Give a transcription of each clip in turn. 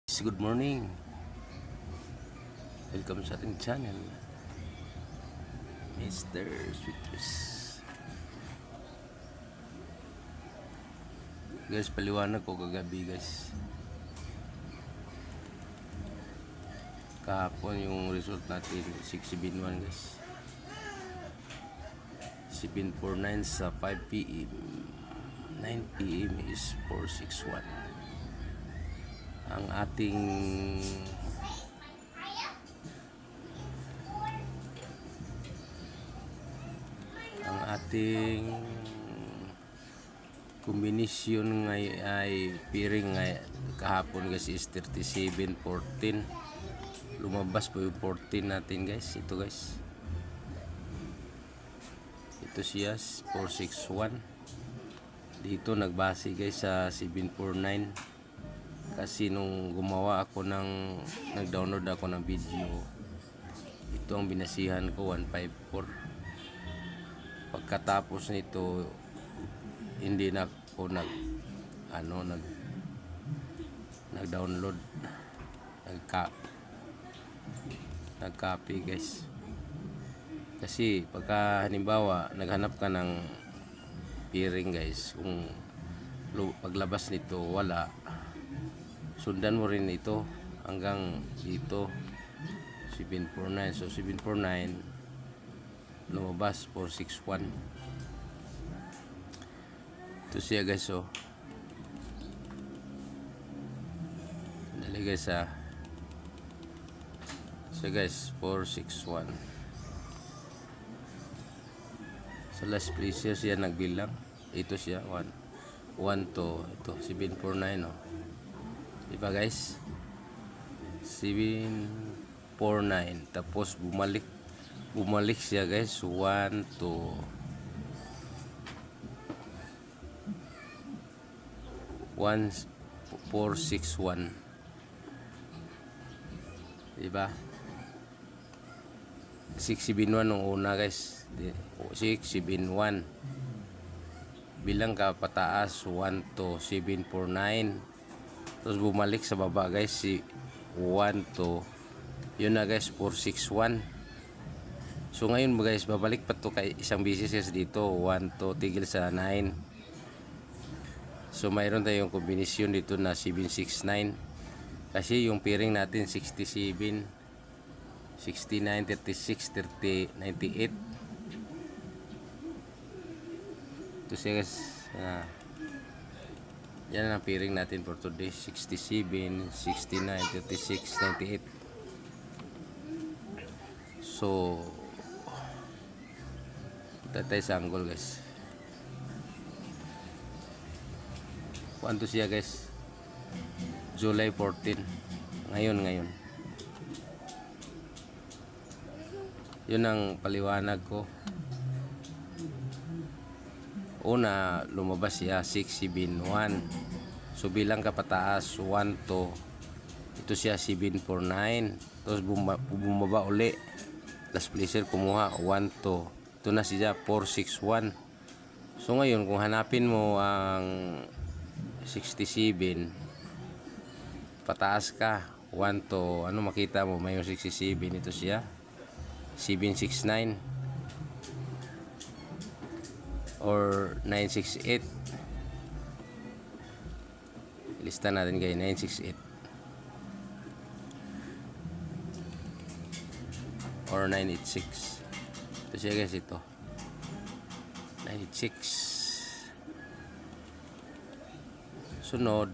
Good morning. Welcome sa ating channel, Mr. Sweeters. Guys, paliwanag ko kagabi guys. Kahapon yung result natin 671 guys. 749 sa 5 PM. 9 PM is 461. Ang ating kombinasyon ay piring kahapon guys is 37-14. Lumabas po yung 14 natin guys. Ito guys, ito siya 461. Dito nagbase guys sa 749 kasi nung gumawa ako nag-download ako ng video, ito ang binasihan ko, 154. Pagkatapos nito hindi na ako nag-download, nag-copy guys. Kasi pagka halimbawa naghanap ka ng piring guys, kung paglabas nito wala, sundan mo rin ito hanggang dito 749. So 749 lumabas 461. Ito siya guys. So dali guys so guys 461. Sa last placer siya nagbilang. Ito siya 1 to ito 749 no. Diba guys, 749, tapos bumalik siya guys 1 to 461. Diba 671 nung una guys, 671 bilang ka pataas 1 to 749. Tapos bumalik sa baba guys si 1 to yun na guys 461. So ngayon guys babalik pa to kay isang bisis guys dito 1 to tigil sa 9. So mayroon tayong kombinasyon dito na 769 kasi yung piring natin 67, 69, 36, 30, 98. Ito siya guys. Yan ang piring natin for today, 67, 69, 36, 98. So tatay sa angle guys. Kuanto siya guys, July 14. Ngayon yun ang paliwanag ko. Una, lumabas siya 671. So bilang kapataas 1 to ito siya 749. Tapos bumaba uli. Last placer kumuha 1 to ito na siya 461. So ngayon kung hanapin mo ang 67, pataas ka 1 to makita mo may 67. Ito siya 769 or 968. Lista natin kayo 968 or 986. Ito siya guys, ito 986. Sunod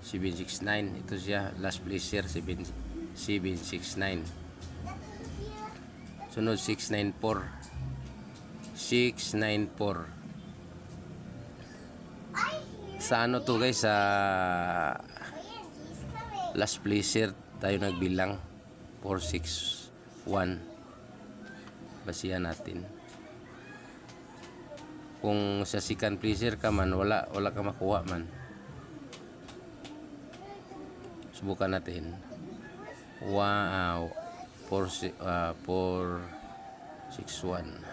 769. Ito siya last placer 769. Sunod 694. Sa to guys, sa last placer tayo nagbilang 461. Basihan natin. Kung sa second placer ka man, wala ka makuha man. Subukan natin. Wow, 461.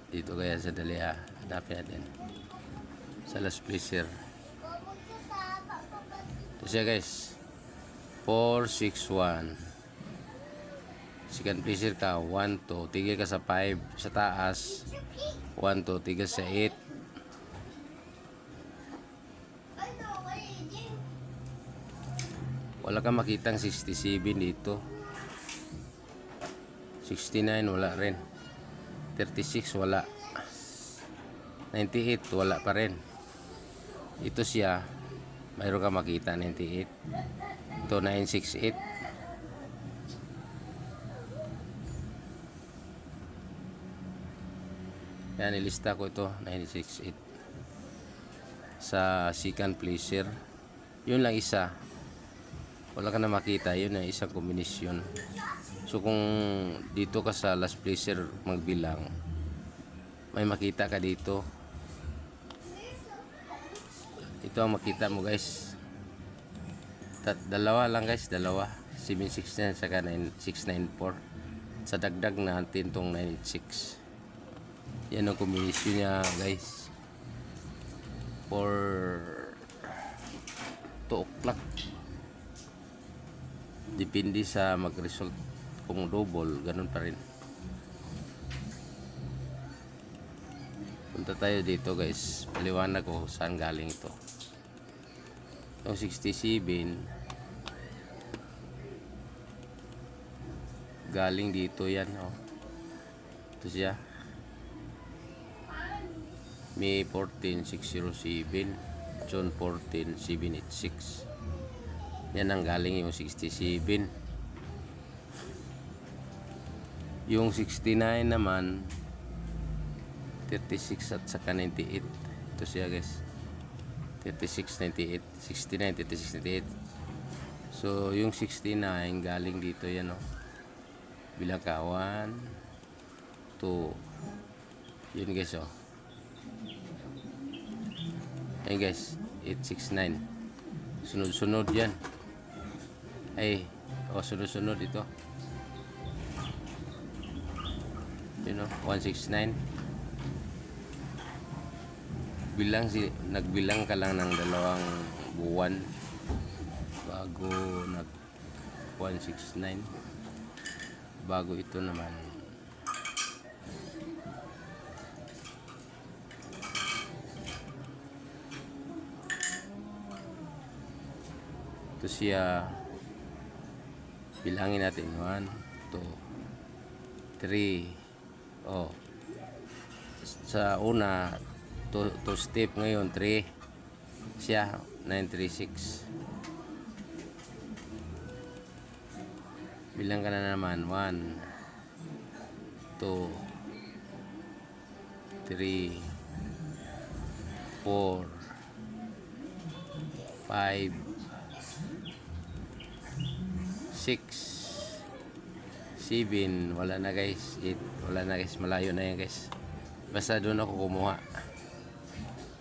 Dito kaya sa dali hanapin natin sa last placer Kasi guys, 461. Second placer ka, 1, 2. Tigil ka sa 5 sa taas. 1, 2. Tigil sa 8. Wala kang makitang 67 dito. 69 wala rin. 36 wala. 98 wala pa rin. Ito siya, mayroon ka makita 98. Ito 968. Yan, ilista ko ito 968 sa second placer. Yun lang isa, wala ka na makita. Yun ang isang kombinasyon. So kung dito ka sa last placer magbilang, may makita ka dito. Ito ang makita mo guys. Dalawa lang guys, dalawa. 769 saka 694. Sa dagdag natin tong 986. Yan ang kombinasyon niya guys. For 2 o'clock. Depende sa mag-result. Kung double, ganun pa rin. Punta tayo dito guys. Paliwanag ko saan galing ito. Yung 67 galing dito yan, oh. Ito siya. May 14,607, June 14,786. Yan ang galing yung 67. Yung 69 naman 36 at saka 98. Ito siya guys. 36, 98, 69, 36, 98. So yung 69 galing dito yan, oh. Bilang ka 1, 2. Yun guys, oh. Ayan guys, 869. Sunod-sunod yan. Ay, oh, sunod-sunod ito. You know, 169. Nagbilang ka lang ng 2 buwan bago nag 169. Bago ito naman. Ito siya. Bilangin natin 1, 2, 3. Oh. Sa una 2 step, ngayon 3 siya. 936. Bilang ka na naman 1, 2, 3, 4, 5, 6, 7. Wala na guys. 8. Wala na guys. Malayo na yan guys. Basta doon ako kumuha.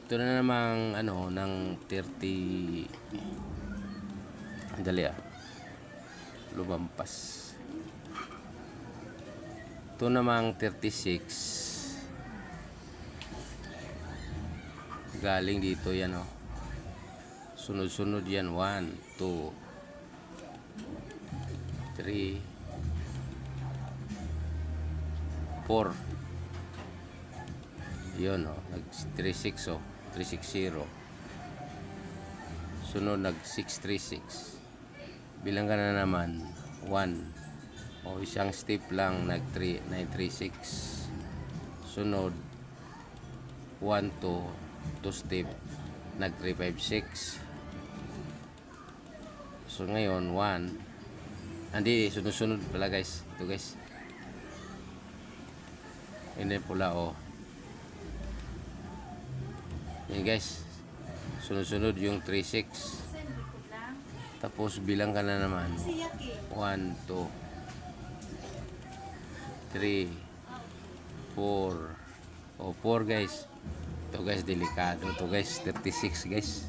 Ito na namang ano ng 30. Dali lumampas. Ito namang 36. Galing dito yan, oh. Sunod-sunod yan. 1, 2, 3, 4. Yun, oh. Nag 36, oh. 360. Sunod nag 636. Bilang ka na naman 1, o isang step lang, nag 936. Sunod 1, 2 step, nag 356. So ngayon 1. Hindi, sunod-sunod pala guys. Ito guys, hindi pula, oh. Yan guys, sunod-sunod yung 36. Tapos bilang ka na naman 1, 2, 3, 4. O 4 guys. Ito guys, delikado to guys. 36 guys,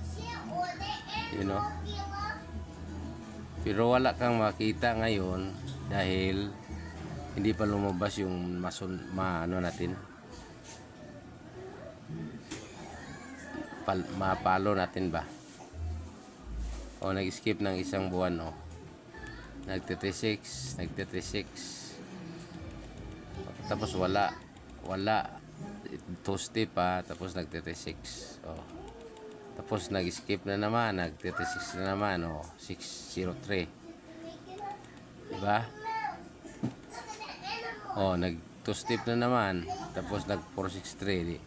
you know. Pero wala kang makita ngayon dahil hindi pa lumabas yung ano natin, mapalo natin ba. O nag-skip ng isang buwan, o. Nag-36, nag-36. Tapos wala. Wala. 2 step pa, tapos nag-36. O. Tapos nag-skip na naman, nag-36 na naman, o. 603. Diba? O, nag-2 step na naman, tapos nag-463.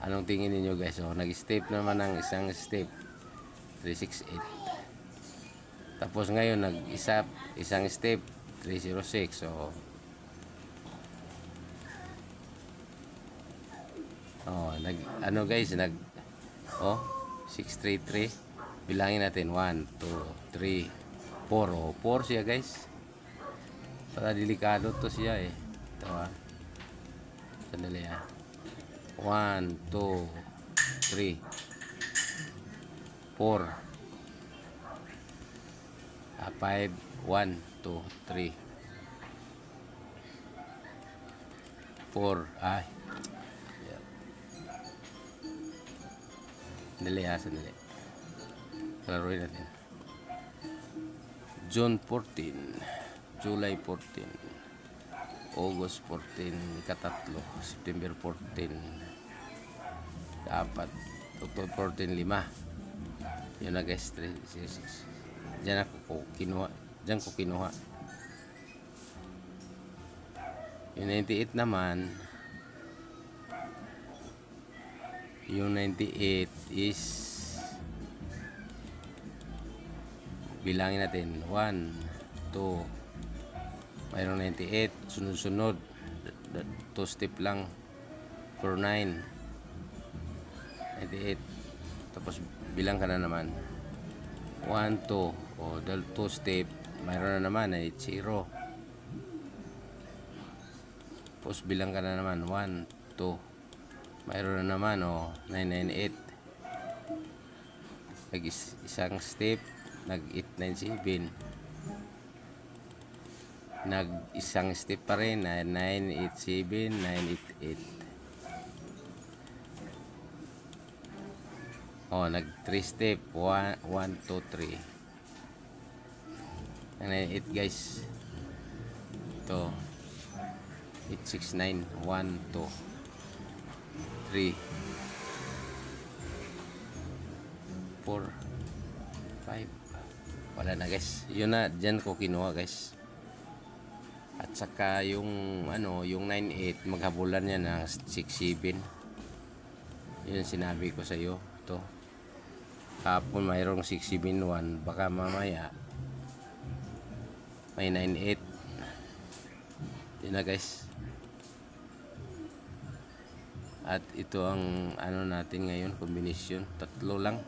Anong tingin niyo guys? O, nag-step naman ng isang step. 368. Tapos ngayon isang step 306. So ano guys, 633. Bilangin natin 1 2 3 4. 4 siya guys. Para delikado to siya eh. Ito Sandali 1 2 3 4. 5 1 2 3 4. Ay. Sandali. Klaruhin natin. June 14, July 14, August 14, ikatatlo, September 14, dapat, October 14, 5. Yun na guys, 3, 6. Diyan ko kinuha. Yung 98 naman, yung 98 is bilangin natin 1 2. Mayroong 98, sunod-sunod 2 step lang for 9 98. Tapos bilang ka na naman 1 2. O 2 step, mayroon na naman 0. Tapos bilang ka na naman 1 2. Mayroon na naman 998. Isang step, nag 897. Nag isang step pa rin, 987, 988. Nag 3 step, 1 2 3. Ang 98 guys. Ito 869, 1 2 3 4 5. Wala na guys. Yun na, dyan ko kinuha guys. At saka yung yung 98, maghabulan yan ng 67. Yun sinabi ko sa iyo. Ito. Kapon mayroong 671, baka mamaya may 98. Yun na guys. At ito ang natin ngayon, kombinasyon. Tatlo lang.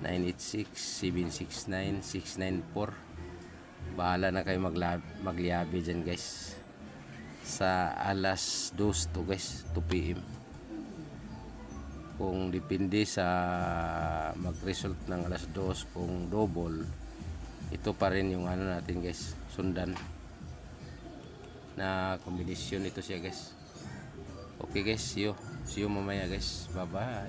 986, 769, 694. Bahala na kayo magliabi dyan guys. Sa alas 2 to guys, 2 PM. Kung depende sa mag-result ng alas 2, kung double, ito pa rin yung natin guys, sundan na kombinasyon ito siya guys. Okay guys, see you mamaya guys, bye bye.